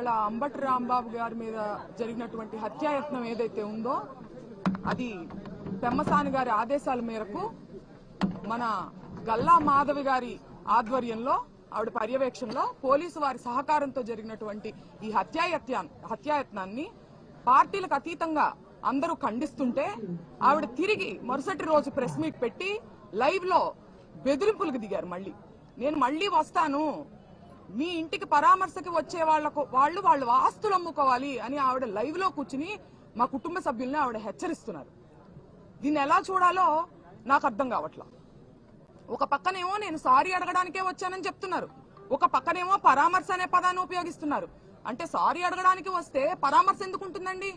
ఇవాళ అంబటి రాంబాబు గారి మీద జరిగినటువంటి హత్యాయత్నం ఏదైతే ఉందో అది పెమ్మసాని గారి ఆదేశాల మేరకు మన గల్లా మాధవి గారి ఆధ్వర్యంలో ఆవిడ పర్యవేక్షణలో పోలీసు వారి సహకారంతో జరిగినటువంటి ఈ హత్యాయత్నాన్ని పార్టీలకు అతీతంగా అందరూ ఖండిస్తుంటే ఆవిడ తిరిగి మరుసటి రోజు ప్రెస్ మీట్ పెట్టి లైవ్ లో బెదిరింపులకు దిగారు. నేను మళ్ళీ వస్తాను, మీ ఇంటికి పరామర్శకి వచ్చే వాళ్ళు ఆస్తులు అమ్ముకోవాలి అని ఆవిడ లైవ్ లో కూర్చుని మా కుటుంబ సభ్యుల్ని ఆవిడ హెచ్చరిస్తున్నారు. దీన్ని ఎలా చూడాలో నాకు అర్థం కావట్లా. ఒక పక్కనేమో నేను సారీ అడగడానికే వచ్చానని చెప్తున్నారు, ఒక పక్కనేమో పరామర్శ అనే పదాన్ని ఉపయోగిస్తున్నారు. అంటే సారీ అడగడానికి వస్తే పరామర్శ ఎందుకు ఉంటుందండి?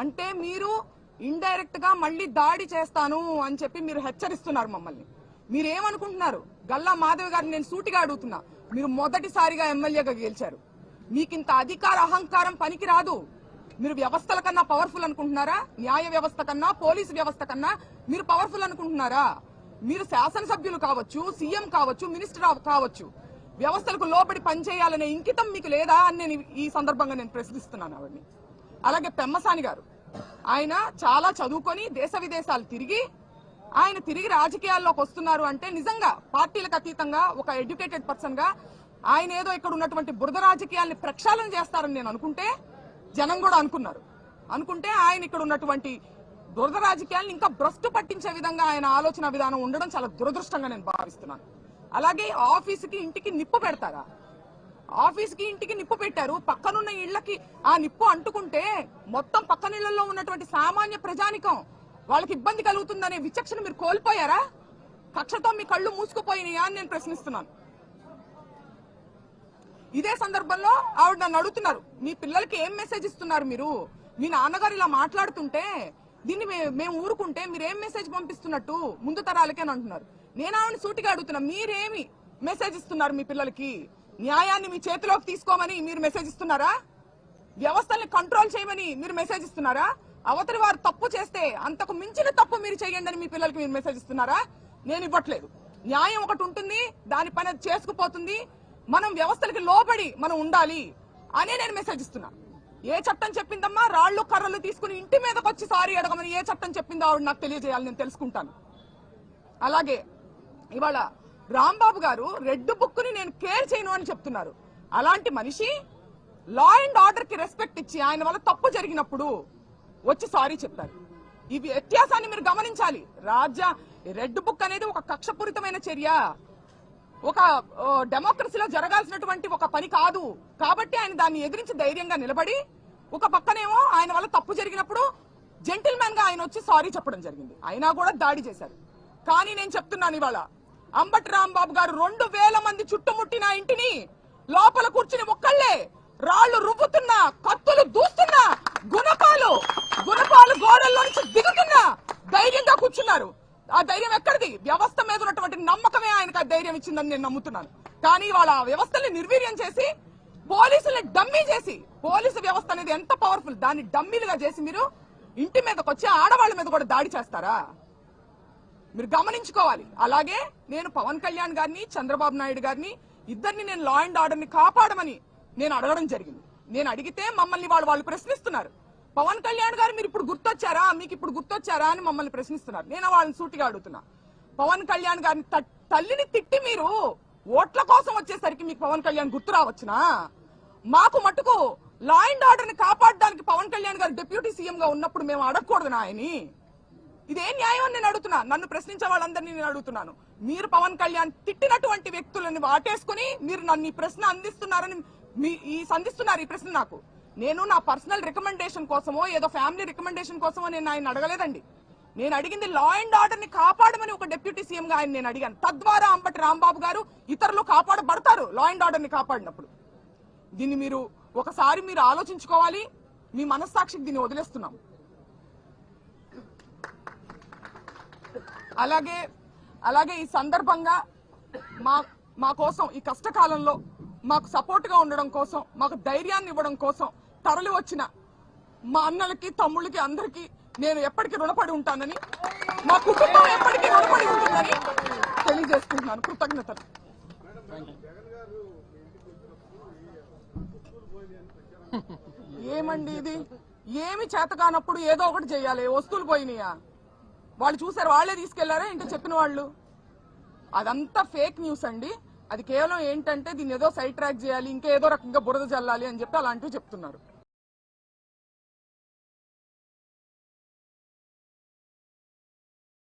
అంటే మీరు ఇండైరెక్ట్ గా మళ్ళీ దాడి చేస్తాను అని చెప్పి మీరు హెచ్చరిస్తున్నారు మమ్మల్ని. మీరేమనుకుంటున్నారు? గల్లా మాధవి గారిని నేను సూటిగా అడుగుతున్నా, మీరు మొదటిసారిగా ఎమ్మెల్యేగా గెలిచారు, మీకింత అధికార అహంకారం పనికి రాదు. మీరు వ్యవస్థల కన్నా పవర్ఫుల్ అనుకుంటున్నారా? న్యాయ వ్యవస్థ కన్నా, పోలీసు వ్యవస్థ కన్నా మీరు పవర్ఫుల్ అనుకుంటున్నారా? మీరు శాసనసభ్యులు కావచ్చు, సీఎం కావచ్చు, మినిస్టర్ కావచ్చు, వ్యవస్థలకు లోబడి పనిచేయాలనే ఇంకితం మీకు లేదా అని నేను ఈ సందర్భంగా నేను ప్రశ్నిస్తున్నాను ఆవిడ్ని. అలాగే పెమ్మసాని గారు, ఆయన చాలా చదువుకొని దేశ విదేశాలు తిరిగి ఆయన తిరిగి రాజకీయాల్లోకి వస్తున్నారు అంటే నిజంగా పార్టీలకు అతీతంగా ఒక ఎడ్యుకేటెడ్ పర్సన్ గా ఆయన ఏదో ఇక్కడ ఉన్నటువంటి బురద రాజకీయాల్ని ప్రక్షాళన చేస్తారని నేను అనుకుంటే, జనం కూడా అనుకుంటే ఆయన ఇక్కడ ఉన్నటువంటి బురద రాజకీయాలను ఇంకా భ్రష్టు పట్టించే విధంగా ఆయన ఆలోచన విధానం ఉండడం చాలా దురదృష్టంగా నేను భావిస్తున్నాను. అలాగే ఆఫీసుకి ఇంటికి నిప్పు పెడతారా? ఆఫీసుకి ఇంటికి నిప్పు పెట్టారు, పక్కనున్న ఇళ్లకి ఆ నిప్పు అంటుకుంటే మొత్తం పక్కనిళ్లలో ఉన్నటువంటి సామాన్య ప్రజానికం వాళ్ళకి ఇబ్బంది కలుగుతుందనే విచక్షణ మీరు కోల్పోయారా? కక్షతో మీ కళ్ళు మూసుకుపోయినాయా అని నేను ప్రశ్నిస్తున్నాను. ఇదే సందర్భంలో ఆవిడ నన్ను అడుగుతున్నారు, మీ పిల్లలకి ఏం మెసేజ్ ఇస్తున్నారు మీరు? మీ నాన్నగారు ఇలా మాట్లాడుతుంటే దీన్ని మేము ఊరుకుంటే మీరేం మెసేజ్ పంపిస్తున్నట్టు ముందు తరాలకే అని అంటున్నారు. నేను ఆవిడని సూటిగా అడుగుతున్నా, మీరేమి మెసేజ్ ఇస్తున్నారు మీ పిల్లలకి? న్యాయాన్ని మీ చేతిలోకి తీసుకోమని మీరు మెసేజ్ ఇస్తున్నారా? వ్యవస్థల్ని కంట్రోల్ చేయమని మీరు మెసేజ్ ఇస్తున్నారా? అవతలి వారు తప్పు చేస్తే అంతకు మించిన తప్పు మీరు చేయండి అని మీ పిల్లలకి మీరు మెసేజ్ ఇస్తున్నారా? నేను ఇవ్వట్లేదు. న్యాయం ఒకటి ఉంటుంది, దాని పని చేసుకుపోతుంది, మనం వ్యవస్థలకి లోబడి మనం ఉండాలి అనే నేను మెసేజ్ ఇస్తున్నా. ఏ చట్టం చెప్పిందమ్మా రాళ్లు కర్రలు తీసుకుని ఇంటి మీదకి వచ్చి సారీ అడగమని ఏ చట్టం చెప్పిందో ఆవిడ నాకు తెలియజేయాలి, నేను తెలుసుకుంటాను. అలాగే ఇవాళ రాంబాబు గారు రెడ్ బుక్ ని నేను కేర్ చేయను అని చెప్తున్నారు. అలాంటి మనిషి లా అండ్ ఆర్డర్ కి రెస్పెక్ట్ ఇచ్చి ఆయన వల్ల తప్పు జరిగినప్పుడు వచ్చి సారీ చెప్పారు. ఈ వ్యత్యాసాన్ని మీరు గమనించాలి. రెడ్ బుక్ అనేది ఒక కక్షపూరితమైన చర్య, ఒక డెమోక్రసీలో జరగాల్సినటువంటి ఒక పని కాదు. కాబట్టి ఆయన దాన్ని ఎదిరించి ధైర్యంగా నిలబడి, ఒక పక్కనేమో ఆయన వల్ల తప్పు జరిగినప్పుడు జెంటిల్మెన్ గా ఆయన వచ్చి సారీ చెప్పడం జరిగింది. అయినా కూడా దాడి చేశారు. కానీ నేను చెప్తున్నాను, ఇవాళ అంబటి రాంబాబు గారు 2000 మంది చుట్టుముట్టిన ఇంటిని లోపల కూర్చుని ఒక్కళ్లే రాళ్లు రువ్వుతున్నా, కత్తులు దూస్తున్నా, గుణపాలు గోడల్లో నుంచి దిగుతున్నా ధైర్యంగా కూర్చున్నారు. ఆ ధైర్యం ఎక్కడిది? వ్యవస్థ మీద ఉన్నటువంటి నమ్మకమే ఆయనకు ఆ ధైర్యం ఇచ్చిందని నేను నమ్ముతున్నాను. కానీ వాళ్ళ వ్యవస్థల్ని నిర్వీర్యం చేసి, పోలీసుల్ని డమ్మీ చేసి, పోలీసు వ్యవస్థ అనేది ఎంత పవర్ఫుల్, దాన్ని డమ్మీలుగా చేసి మీరు ఇంటి మీదకి వచ్చి ఆడవాళ్ల మీద కూడా దాడి చేస్తారా? మీరు గమనించుకోవాలి. అలాగే నేను పవన్ కళ్యాణ్ గారిని, చంద్రబాబు నాయుడు గారిని ఇద్దరిని నేను లా అండ్ ఆర్డర్ ని కాపాడమని నేను అడగడం జరిగింది. నేను అడిగితే మమ్మల్ని వాళ్ళు ప్రశ్నిస్తున్నారు. పవన్ కళ్యాణ్ గారు మీరు ఇప్పుడు గుర్తొచ్చారా, మీకు ఇప్పుడు గుర్తొచ్చారా అని మమ్మల్ని ప్రశ్నిస్తున్నారు. నేను వాళ్ళని సూటిగా అడుగుతున్నా, పవన్ కళ్యాణ్ గారిని తల్లిని తిట్టి మీరు ఓట్ల కోసం వచ్చేసరికి మీకు పవన్ కళ్యాణ్ గుర్తు రావచ్చునా? మాకు మటుకు లా అండ్ ఆర్డర్ ని కాపాడడానికి పవన్ కళ్యాణ్ గారు డిప్యూటీ సీఎం గా ఉన్నప్పుడు మేము అడగకూడదు ఆయన్ని? ఇదే న్యాయం అని నేను అడుగుతున్నా. నన్ను ప్రశ్నించే వాళ్ళందరినీ నేను అడుగుతున్నాను, మీరు పవన్ కళ్యాణ్ తిట్టినటువంటి వ్యక్తులను వాటేసుకుని మీరు నన్ను ఈ ప్రశ్న అందిస్తున్నారని సంధిస్తున్నారు. ఈ ప్రశ్న నాకు, నేను నా పర్సనల్ రికమెండేషన్ కోసమో ఏదో ఫ్యామిలీ రికమెండేషన్ కోసమో నేను ఆయన అడగలేదండి. నేను అడిగింది లా అండ్ ఆర్డర్ ని కాపాడమని ఒక డిప్యూటీ సీఎం గా ఆయన నేను అడిగాను. తద్వారా అంబటి రాంబాబు గారు ఇతరులు కాపాడబడతారు లా అండ్ ఆర్డర్ ని కాపాడినప్పుడు. దీన్ని మీరు ఒకసారి మీరు ఆలోచించుకోవాలి. మీ మనస్సాక్షికి దీన్ని వదిలేస్తున్నాం. అలాగే ఈ సందర్భంగా మా కోసం ఈ కష్టకాలంలో మాకు సపోర్ట్ గా ఉండడం కోసం, మాకు ధైర్యాన్ని ఇవ్వడం కోసం తరలి వచ్చిన మా అన్నలకి, తమ్ముళ్ళకి, అందరికీ నేను ఎప్పటికీ రుణపడి ఉంటానని, మా కుటుంబం ఎప్పటికీ రుణపడి ఉంటుందని తెలియజేసుకుంటున్నాను. కృతజ్ఞతలు. ఏమండి ఇది? ఏమి చేత కానప్పుడు ఏదో ఒకటి చెయ్యాలి. వస్తువులు పోయినాయా? వాళ్ళు చూసారు, వాళ్లే తీసుకెళ్లారా ఏంటో చెప్పిన వాళ్ళు? అదంతా ఫేక్ న్యూస్ అండి. అది కేవలం ఏంటంటే దీన్ని ఏదో సైడ్ ట్రాక్ చేయాలి, ఇంకేదో రకంగా బురద చల్లాలి అని చెప్పి అలాంటివి చెప్తున్నారు.